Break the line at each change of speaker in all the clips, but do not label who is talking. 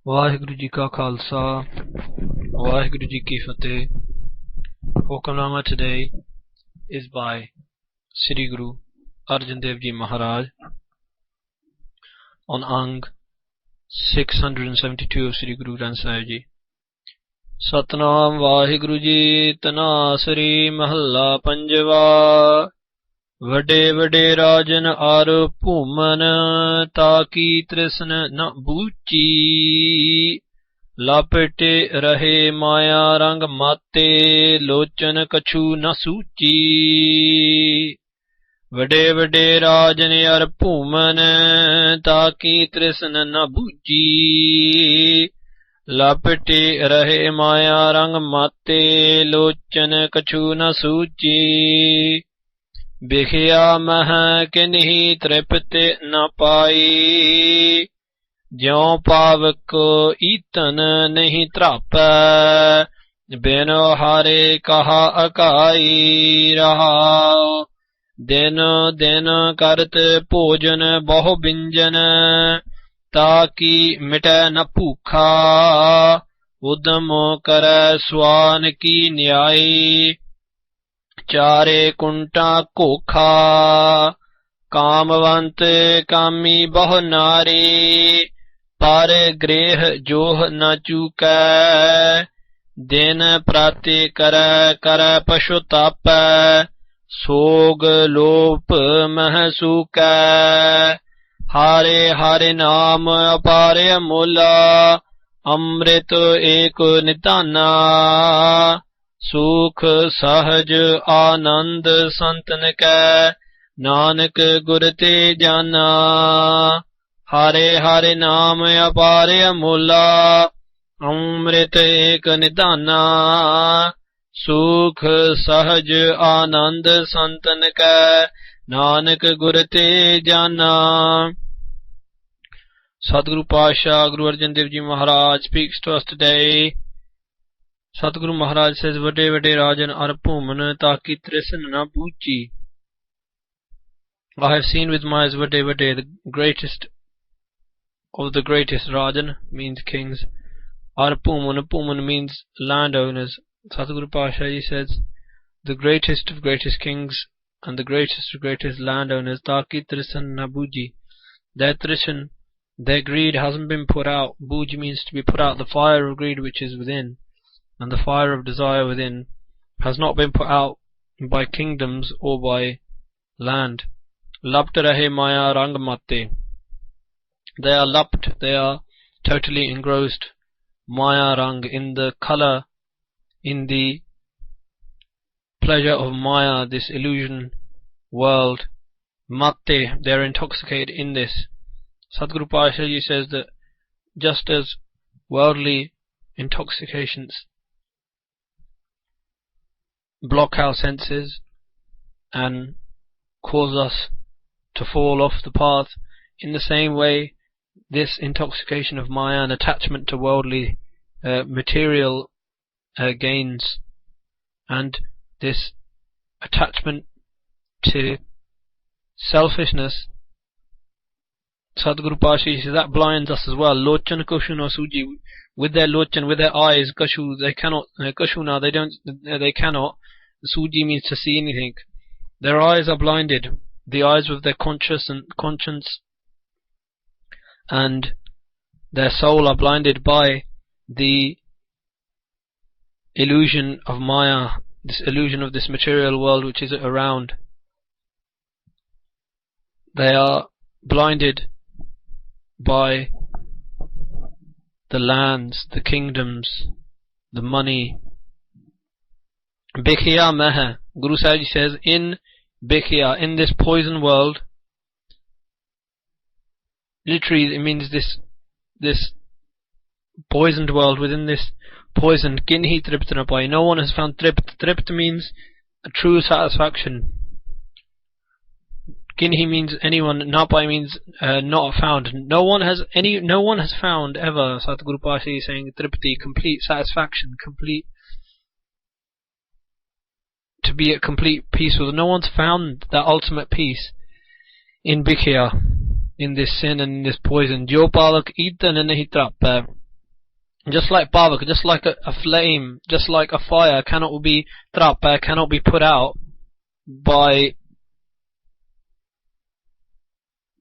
ਵਾਹਿਗੁਰੂ ਜੀ ਕਾ ਖਾਲਸਾ ਵਾਹਿਗੁਰੂ ਜੀ ਕੀ ਫਤਿਹ. Hukamnama today is by Sri Guru Arjan Dev Ji Maharaj on Ang 672 of Sri Guru Granth Sahib Ji. Satnam Vaheguru Ji Dhanaasaree Mahalla Panjava. ਵੱਡੇ ਵੱਡੇ ਰਾਜਨ ਅਰ ਭੂਮਨ ਤਾਕੀ ਤ੍ਰਿਸ਼ਨ ਨ ਬੂਚੀ ਲਪਟੇ ਰਹੇ ਮਾਇਆ ਰੰਗ ਮਾਤੇ ਲੋਚਨ ਕਛੂ ਨ ਸੂਚੀ. ਵੱਡੇ ਵੱਡੇ ਰਾਜਨ ਅਰ ਭੂਮਨ ਤਾਕੀ ਤ੍ਰਿਸ਼ਨ ਨ ਬੂਚੀ ਲਪਟੇ ਰਹੇ ਮਾਇਆ ਰੰਗ ਮਾਤੇ ਲੋਚਨ ਕਛੂ ਨ ਸੂਚੀ. ਬਿਖਿਆ ਮਹ ਕਿਨਹੀ ਤ੍ਰਿਪਤ ਨ ਪਾਈ ਜਿਉ ਪਾਵਕ ਈਤਨ ਨਹੀਂ ਧਰਾਪੈ ਬਿਨ ਹਾਰੇ ਕਹਾ ਅਕਾਈ ਰਹਾਉ. ਦਿਨ ਦਿਨ ਕਰਤ ਭੋਜਨ ਬਹੁ ਬਿੰਜਨ ਤਾਕੀ ਮਿਟੈ ਨ ਭੂਖਾ ਉਦਮ ਕਰੈ ਸਵਾਨ ਕੀ ਨਿਆਈ. ਚਾਰੇ ਕੁੰਟਾ ਘੋਖਾ ਕਾਮਵੰਤ ਕਾਮੀ ਬਹੁ ਨਾਰੀ ਪਰ ਗ੍ਰਹਿ ਜੋਹ ਨ ਚੂਕੈ ਦਿਨ ਪ੍ਰਾਤੇ ਕਰੈ ਕਰੈ ਪਸ਼ੁਤਾਪੈ ਸੋਗ ਲੋਪ ਮਹਿ ਸੂਕੈ. ਹਾਰੇ ਹਾਰੇ ਨਾਮ ਅਪਾਰੇ ਅਮੋਲਾ ਅੰਮ੍ਰਿਤ ਏਕ ਨਿਧਾਨਾ ਸੁਖ ਸਹਜ ਆਨੰਦ ਸੰਤਨ ਕੈ ਨਾਨਕ ਗੁਰ ਤੇ ਜਾਨਾ. ਹਾਰੇ ਹਾਰੇ ਨਾਮ ਅਪਾਰੇ ਅਮੋਲਾ ਅੰਮ੍ਰਿਤ ਏਕ ਨਿਧਾਨਾ ਸੁਖ ਸਹਜ ਆਨੰਦ ਸੰਤਨ ਕੈ ਨਾਨਕ ਗੁਰ ਤੇ ਜਾਨਾ. Sadguru Pasha Guru Arjan Dev Ji Maharaj speaks to us today. Sadguru Maharaj says, Vade Vade Rajan ar Bhuman taki trisan na boochi. I have seen with my eyes Vade Vade, the greatest of the greatest. Rajan means kings. Ar Bhuman means landowners. Sadguru Pasha says, the greatest of greatest kings and the greatest of greatest landowners, taki trisan na booji. Their trisan, their greed hasn't been put out. Booji means to be put out, the fire of greed which is within. And the fire of desire within has not been put out by kingdoms or by land. Lapt rahe maya rang mate. They are lapt, they are totally engrossed. Maya rang, in the color, in the pleasure of maya, this illusion world. Mate, they are intoxicated in this. Sadguru Pasha Ji says that just as worldly intoxications block our senses and cause us to fall off the path, in the same way this intoxication of maya and attachment to worldly material gains and this attachment to selfishness, Sadguru Pasha says that blinds us as well. Lochan Kushuna Suji, with their lochan, with their eyes, Kashu, they cannot, Kashuna, they cannot. Suji means to see anything. Their eyes are blinded, the eyes of their conscience and their soul are blinded by the illusion of Maya, this illusion of this material world which is around. They are blinded by the lands, the kingdoms, the money. Bikhiya Mehl, Guru Sahib says, in Bikhiya, in this poison world, literally it means this poisoned world, within this poison, Kinhi Tript Napai, no one has found Tript. Tript means a true satisfaction. Kinhi means anyone, Napai means not found. No one has found ever, Satguru Pasha is saying, Tripti, complete satisfaction, complete, to be at complete peace with. No one's found that ultimate peace in Bikhiya, in this sin and in this poison. Jo palak itan nahi trappa. Just like pavak, just like a flame, just like a fire cannot be trapa, cannot be put out by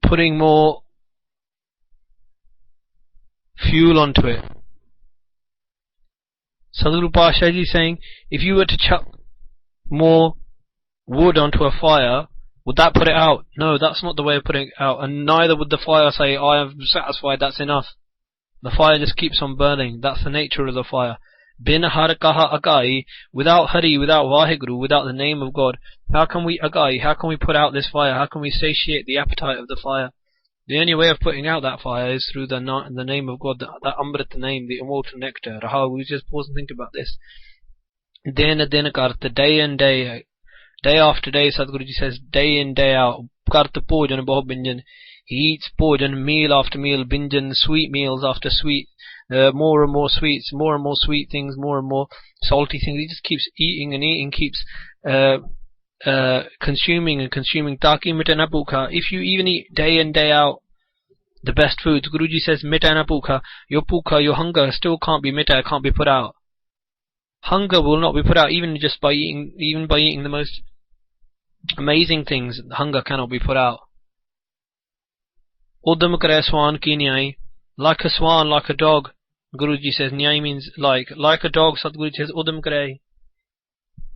putting more fuel onto it. Sadhguru Pasha Ji is saying, if you were to chuck more wood onto a fire, would that put it out? No, that's not the way of putting it out. And neither would the fire say, I am satisfied, that's enough. The fire just keeps on burning. That's the nature of the fire. Bin har kaha agai, without Hari, without Vaheguru, without the name of God, how can we agai, how can we put out this fire? How can we satiate the appetite of the fire? The only way of putting out that fire is through the name of God, that Amrit name, the immortal nectar. Rahul, we just pause and think about this. Din karta, day and day, day after day, Sadhguruji says, day in, day out. Karta pojan bahut binjan. He eats pojan, meal after meal, binjan, sweet meals after sweet, more and more sweets, more and more sweet things, more and more salty things. He just keeps eating and eating, keeps consuming and consuming. Taki mitana bhukha. If you even eat day in, day out the best foods, Guruji says mitana bhukha, your hunger still can't be mita, can't be put out. Hunger will not be put out even by eating the most amazing things. Hunger cannot be put out. Uddam kare swan ki nyai, like a swan, like a dog. Guruji says nyai means like a dog. Sadhguru says uddam kare.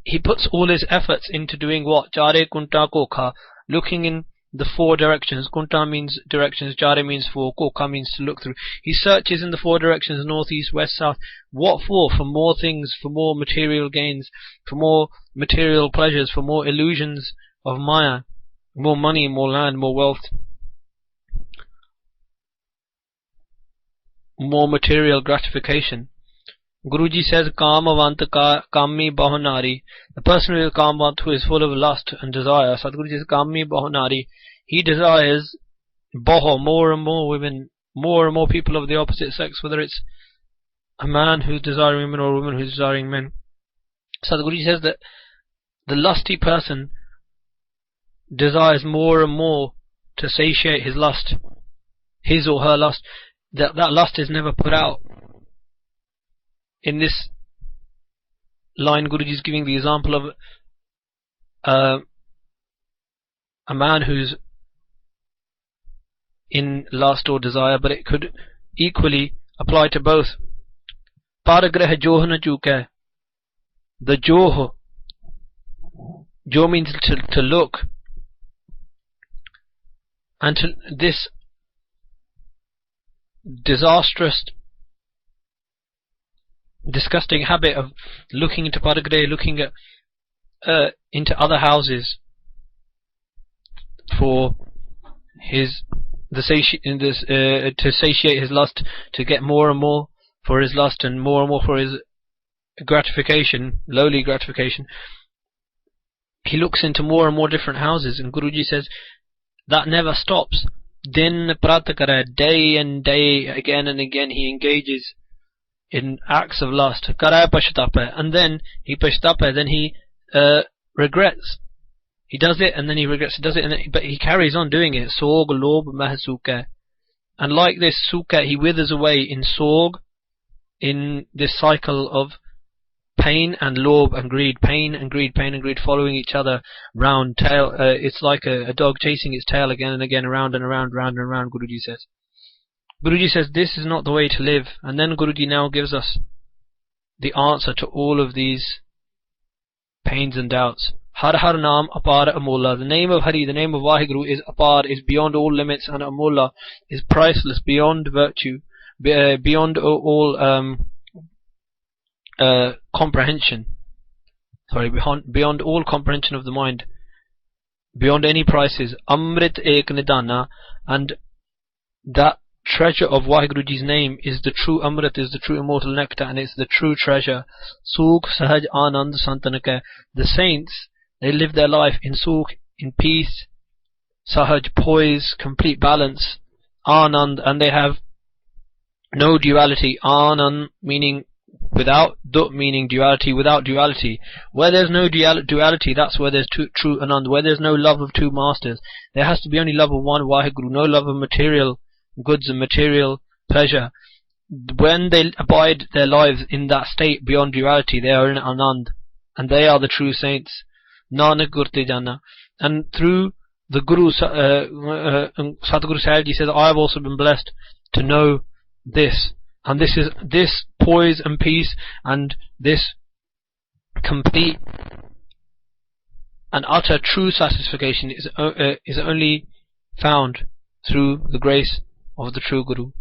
He puts all his efforts into doing what? Jare kunta kokha, looking in the four directions. Kunta means directions, jare means four, kokha means to look through. He searches in the four directions, north, east, west, south. What for? For more things, for more material gains, for more material pleasures, for more illusions of maya, more money, more land, more wealth, more material gratification. Guruji says, Kamavant Kami Bahanari. The person who is Kamavant, who is full of lust and desire, Sadhguru says, Kami Bahanari. He desires more and more women, more and more people of the opposite sex, whether it's a man who's desiring women or a woman who's desiring men. Sadhguru says that the lusty person desires more and more to satiate his lust, his or her lust. That lust is never put out. In this line, Guruji is giving the example of a man who's in lust or desire, but it could equally apply to both. Paragrah joh na chuke. The joh means to look, and to this disastrous, disgusting habit of looking into Paragrah, looking at into other houses for to satiate his lust, to get more and more for his lust and more for his gratification, lowly gratification. He looks into more and more different houses, and Guruji says that never stops. Din pratakara, day and day, again and again, he engages in acts of lust. Karaya pashtapa, and then he pashtapa, then he regrets. He does it and then he regrets. He does it, but he carries on doing it. Sog, lob, mahasuka. And like this sukha, he withers away in sog, in this cycle of pain and lob and greed, pain and greed, pain and greed, following each other round. Tail. It's like a dog chasing its tail again and again, around and around, round and round. Guruji says. Guruji says this is not the way to live. And then Guruji now gives us the answer to all of these pains and doubts. Har Har Naam Apar Amola. The name of Hari, the name of Vaheguru is Apar, is beyond all limits, and Amola is priceless, beyond virtue, beyond all comprehension. Sorry, beyond all comprehension of the mind, beyond any prices. Amrit Ek Nidana, and that treasure of Vaheguruji's name is the true Amrit, is the true immortal nectar, and it's the true treasure. Sukh Sahaj Anand Santanaka. The saints, they live their life in sukh, in peace, Sahaj, poise, complete balance, Anand, and they have no duality. Anand meaning without, Dut meaning duality, without duality. Where there's no duality, that's where there's true Anand. Where there's no love of two masters, there has to be only love of one Vaheguru, no love of material goods and material pleasure. when they abide their lives in that state beyond duality, they are in Anand, and they are the true saints. Nanak Gurte Jana. And through the Guru, Satguru Sahib Ji says, I have also been blessed to know this. And this poise and peace and this complete and utter true satisfaction is only found through the grace of the true Guru.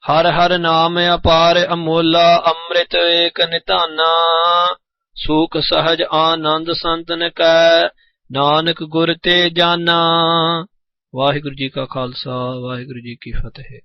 Har har naam apar amola amrit ek nitana sukh sahaj anand santan ka nanak gur te jana. Vaheguru ji ka khalsa, Vaheguru ji ki fateh.